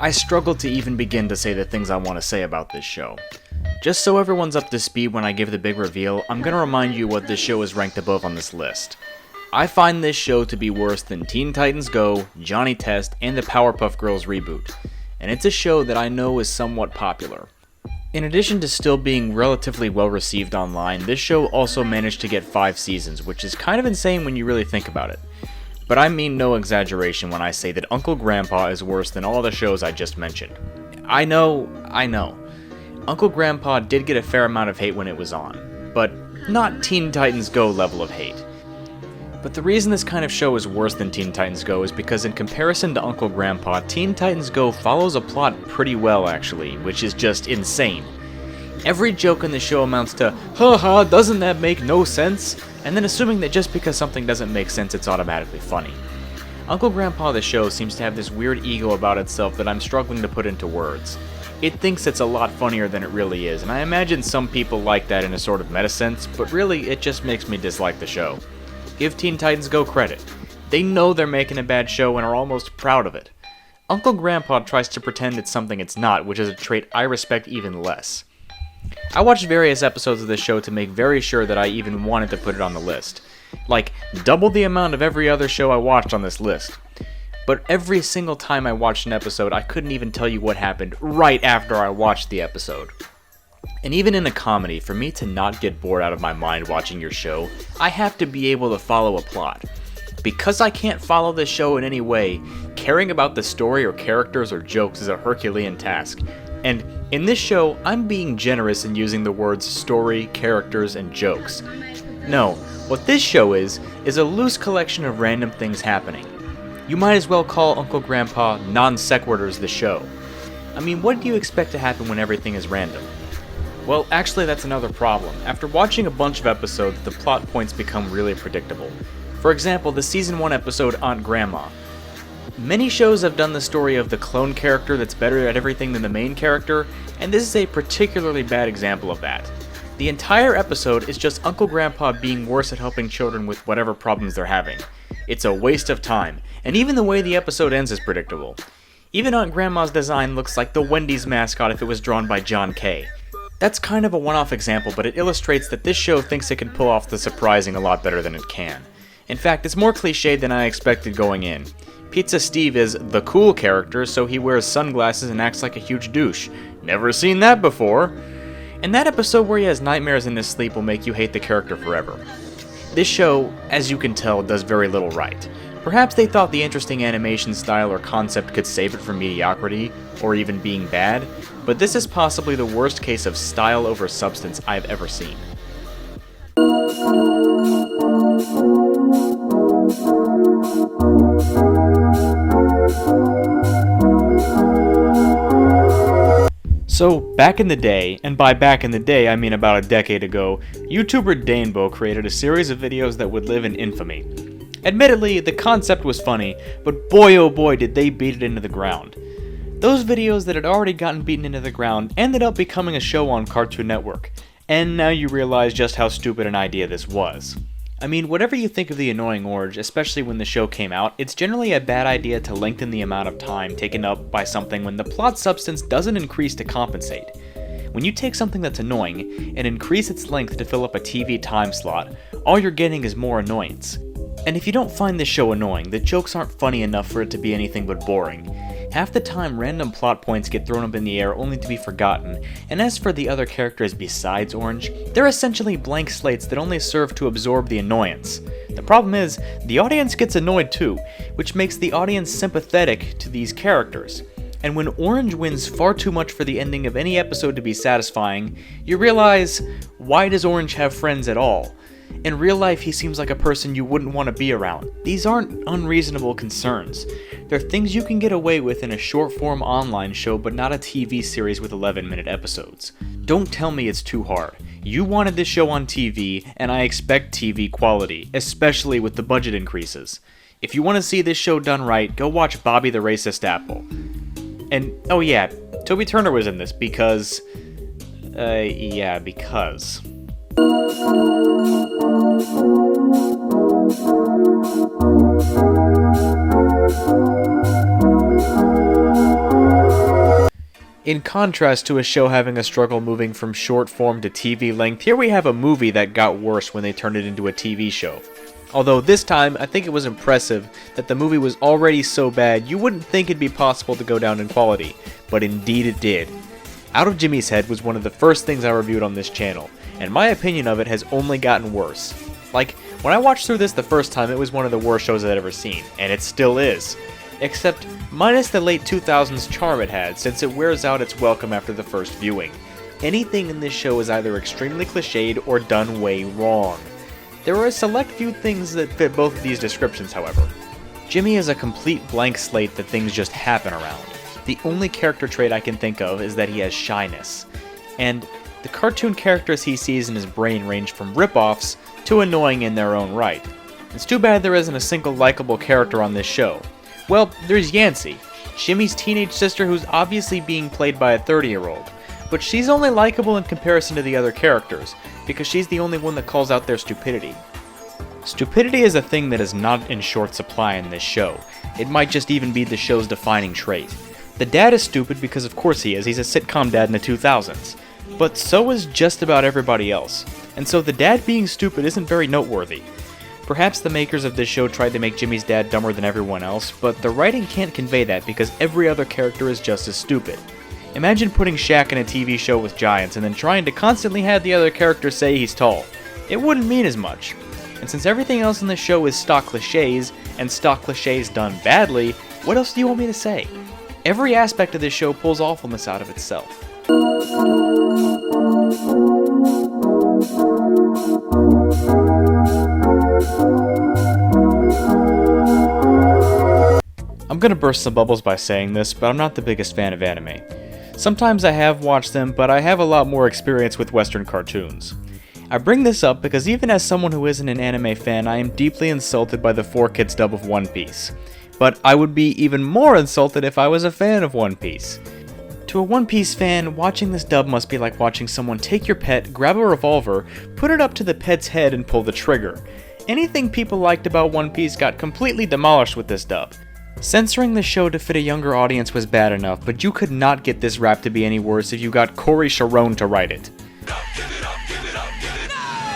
I struggle to even begin to say the things I want to say about this show. Just so everyone's up to speed when I give the big reveal, I'm gonna remind you what this show is ranked above on this list. I find this show to be worse than Teen Titans Go, Johnny Test, and the Powerpuff Girls reboot, and it's a show that I know is somewhat popular. In addition to still being relatively well received online, this show also managed to get 5 seasons, which is kind of insane when you really think about it. But I mean no exaggeration when I say that Uncle Grandpa is worse than all the shows I just mentioned. I know. Uncle Grandpa did get a fair amount of hate when it was on, but not Teen Titans Go level of hate. But the reason this kind of show is worse than Teen Titans Go is because in comparison to Uncle Grandpa, Teen Titans Go follows a plot pretty well actually, which is just insane. Every joke in the show amounts to, haha, doesn't that make no sense? And then assuming that just because something doesn't make sense, it's automatically funny. Uncle Grandpa the show seems to have this weird ego about itself that I'm struggling to put into words. It thinks it's a lot funnier than it really is, and I imagine some people like that in a sort of meta sense, but really it just makes me dislike the show. Give Teen Titans Go credit. They know they're making a bad show and are almost proud of it. Uncle Grandpa tries to pretend it's something it's not, which is a trait I respect even less. I watched various episodes of this show to make very sure that I even wanted to put it on the list. Like, double the amount of every other show I watched on this list. But every single time I watched an episode, I couldn't even tell you what happened right after I watched the episode. And even in a comedy, for me to not get bored out of my mind watching your show, I have to be able to follow a plot. Because I can't follow this show in any way, caring about the story or characters or jokes is a Herculean task. And in this show, I'm being generous in using the words story, characters, and jokes. No, what this show is a loose collection of random things happening. You might as well call Uncle Grandpa Non Sequiturs the show. I mean, what do you expect to happen when everything is random? Well, actually that's another problem. After watching a bunch of episodes, the plot points become really predictable. For example, the Season 1 episode Aunt Grandma. Many shows have done the story of the clone character that's better at everything than the main character, and this is a particularly bad example of that. The entire episode is just Uncle Grandpa being worse at helping children with whatever problems they're having. It's a waste of time, and even the way the episode ends is predictable. Even Aunt Grandma's design looks like the Wendy's mascot if it was drawn by John Kay. That's kind of a one-off example, but it illustrates that this show thinks it can pull off the surprising a lot better than it can. In fact, it's more cliched than I expected going in. Pizza Steve is the cool character, so he wears sunglasses and acts like a huge douche. Never seen that before! And that episode where he has nightmares in his sleep will make you hate the character forever. This show, as you can tell, does very little right. Perhaps they thought the interesting animation style or concept could save it from mediocrity, or even being bad, but this is possibly the worst case of style over substance I've ever seen. So, back in the day, and by back in the day I mean about a decade ago, YouTuber Danebo created a series of videos that would live in infamy. Admittedly, the concept was funny, but boy oh boy did they beat it into the ground. Those videos that had already gotten beaten into the ground ended up becoming a show on Cartoon Network, and now you realize just how stupid an idea this was. I mean, whatever you think of The Annoying Orange, especially when the show came out, it's generally a bad idea to lengthen the amount of time taken up by something when the plot substance doesn't increase to compensate. When you take something that's annoying and increase its length to fill up a TV time slot, all you're getting is more annoyance. And if you don't find this show annoying, the jokes aren't funny enough for it to be anything but boring. Half the time, random plot points get thrown up in the air only to be forgotten, and as for the other characters besides Orange, they're essentially blank slates that only serve to absorb the annoyance. The problem is, the audience gets annoyed too, which makes the audience sympathetic to these characters. And when Orange wins far too much for the ending of any episode to be satisfying, you realize, why does Orange have friends at all? In real life, he seems like a person you wouldn't want to be around. These aren't unreasonable concerns. They're things you can get away with in a short-form online show, but not a TV series with 11-minute episodes. Don't tell me it's too hard. You wanted this show on TV, and I expect TV quality, especially with the budget increases. If you want to see this show done right, go watch Bobby the Racist Apple. And, oh yeah, Toby Turner was in this because... because... In contrast to a show having a struggle moving from short form to TV length, here we have a movie that got worse when they turned it into a TV show. Although this time, I think it was impressive that the movie was already so bad you wouldn't think it'd be possible to go down in quality, but indeed it did. Out of Jimmy's Head was one of the first things I reviewed on this channel, and my opinion of it has only gotten worse. Like, when I watched through this the first time, it was one of the worst shows I'd ever seen, and it still is. Except, minus the late 2000s charm it had, since it wears out its welcome after the first viewing. Anything in this show is either extremely cliched or done way wrong. There are a select few things that fit both of these descriptions, however. Jimmy is a complete blank slate that things just happen around. The only character trait I can think of is that he has shyness. And the cartoon characters he sees in his brain range from rip-offs to annoying in their own right. It's too bad there isn't a single likable character on this show. Well, there's Yancy, Jimmy's teenage sister who's obviously being played by a 30-year-old. But she's only likable in comparison to the other characters, because she's the only one that calls out their stupidity. Stupidity is a thing that is not in short supply in this show. It might just even be the show's defining trait. The dad is stupid because of course he is, he's a sitcom dad in the 2000s. But so is just about everybody else. And so the dad being stupid isn't very noteworthy. Perhaps the makers of this show tried to make Jimmy's dad dumber than everyone else, but the writing can't convey that because every other character is just as stupid. Imagine putting Shaq in a TV show with giants and then trying to constantly have the other characters say he's tall. It wouldn't mean as much. And since everything else in the show is stock cliches, and stock cliches done badly, what else do you want me to say? Every aspect of this show pulls awfulness out of itself. I'm gonna burst some bubbles by saying this, but I'm not the biggest fan of anime. Sometimes I have watched them, but I have a lot more experience with Western cartoons. I bring this up because even as someone who isn't an anime fan, I am deeply insulted by the 4Kids dub of One Piece. But I would be even more insulted if I was a fan of One Piece. To a One Piece fan, watching this dub must be like watching someone take your pet, grab a revolver, put it up to the pet's head and pull the trigger. Anything people liked about One Piece got completely demolished with this dub. Censoring the show to fit a younger audience was bad enough, but you could not get this rap to be any worse if you got Corey Sharon to write it.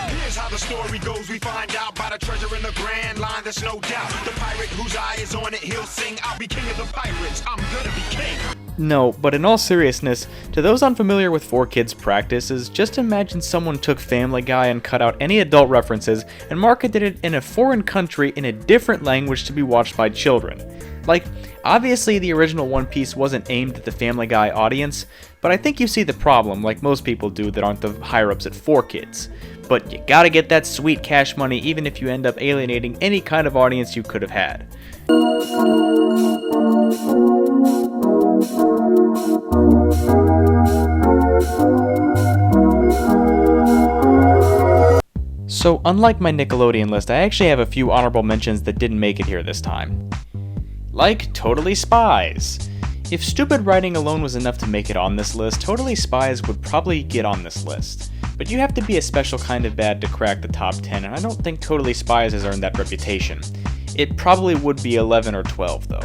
Here's how the story goes. We find out about a treasure in the Grand Line. There's no doubt. The pirate whose eye is on it, he'll sing. I'll be king of the pirates. I'm gonna be king. No, but in all seriousness, to those unfamiliar with 4Kids practices, just imagine someone took Family Guy and cut out any adult references and marketed it in a foreign country in a different language to be watched by children. Like, obviously the original One Piece wasn't aimed at the Family Guy audience, but I think you see the problem, like most people do that aren't the higher-ups at 4Kids. But you gotta get that sweet cash money even if you end up alienating any kind of audience you could have had. So unlike my Nickelodeon list, I actually have a few honorable mentions that didn't make it here this time. Like Totally Spies. If stupid writing alone was enough to make it on this list, Totally Spies would probably get on this list. But you have to be a special kind of bad to crack the top 10, and I don't think Totally Spies has earned that reputation. It probably would be 11 or 12 though.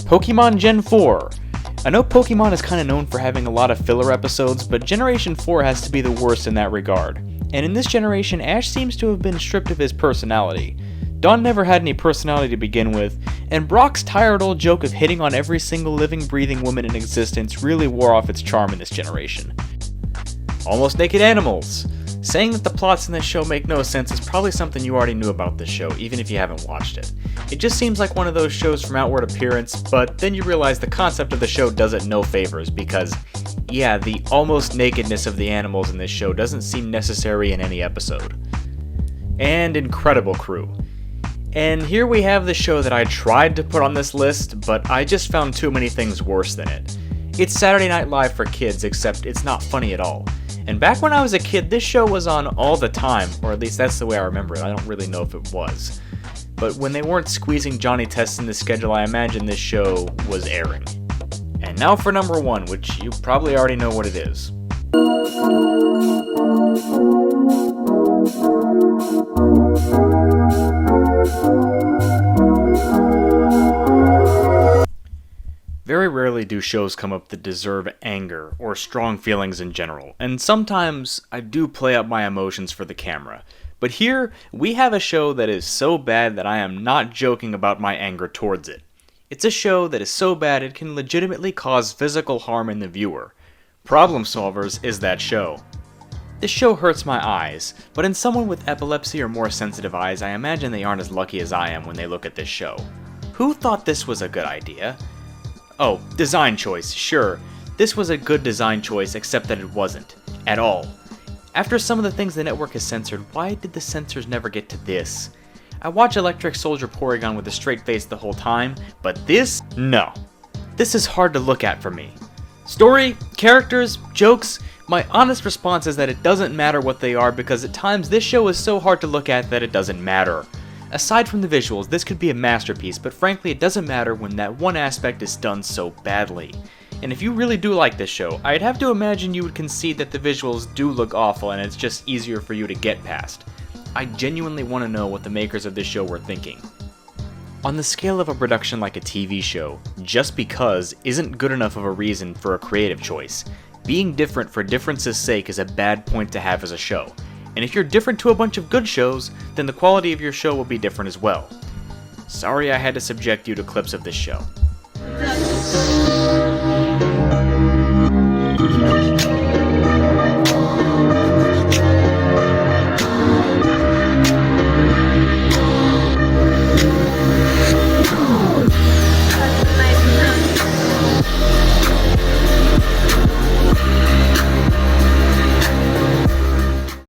Pokemon Gen 4. I know Pokemon is kinda known for having a lot of filler episodes, but Generation 4 has to be the worst in that regard. And in this generation, Ash seems to have been stripped of his personality. Dawn never had any personality to begin with, and Brock's tired old joke of hitting on every single living, breathing woman in existence really wore off its charm in this generation. Almost Naked Animals. Saying that the plots in this show make no sense is probably something you already knew about this show, even if you haven't watched it. It just seems like one of those shows from outward appearance, but then you realize the concept of the show does it no favors, because, yeah, the almost nakedness of the animals in this show doesn't seem necessary in any episode. And Incredible Crew. And here we have the show that I tried to put on this list, but I just found too many things worse than it. It's Saturday Night Live for kids, except it's not funny at all. And back when I was a kid, this show was on all the time, or at least that's the way I remember it. I don't really know if it was. But when they weren't squeezing Johnny Test in the schedule, I imagine this show was airing. And now for number 1, which you probably already know what it is. Very rarely rarely do shows come up that deserve anger or strong feelings in general, and sometimes I do play up my emotions for the camera. But here, we have a show that is so bad that I am not joking about my anger towards it. It's a show that is so bad it can legitimately cause physical harm in the viewer. Problem Solvers is that show. This show hurts my eyes, but in someone with epilepsy or more sensitive eyes, I imagine they aren't as lucky as I am when they look at this show. Who thought this was a good idea? Oh, design choice, sure. This was a good design choice, except that it wasn't. At all. After some of the things the network has censored, why did the censors never get to this? I watch Electric Soldier Porygon with a straight face the whole time, but this? No. This is hard to look at for me. Story, characters, jokes, my honest response is that it doesn't matter what they are because at times this show is so hard to look at that it doesn't matter. Aside from the visuals, this could be a masterpiece, but frankly it doesn't matter when that one aspect is done so badly. And if you really do like this show, I'd have to imagine you would concede that the visuals do look awful and it's just easier for you to get past. I genuinely want to know what the makers of this show were thinking. On the scale of a production like a TV show, just because isn't good enough of a reason for a creative choice. Being different for difference's sake is a bad point to have as a show. And if you're different to a bunch of good shows, then the quality of your show will be different as well. Sorry I had to subject you to clips of this show.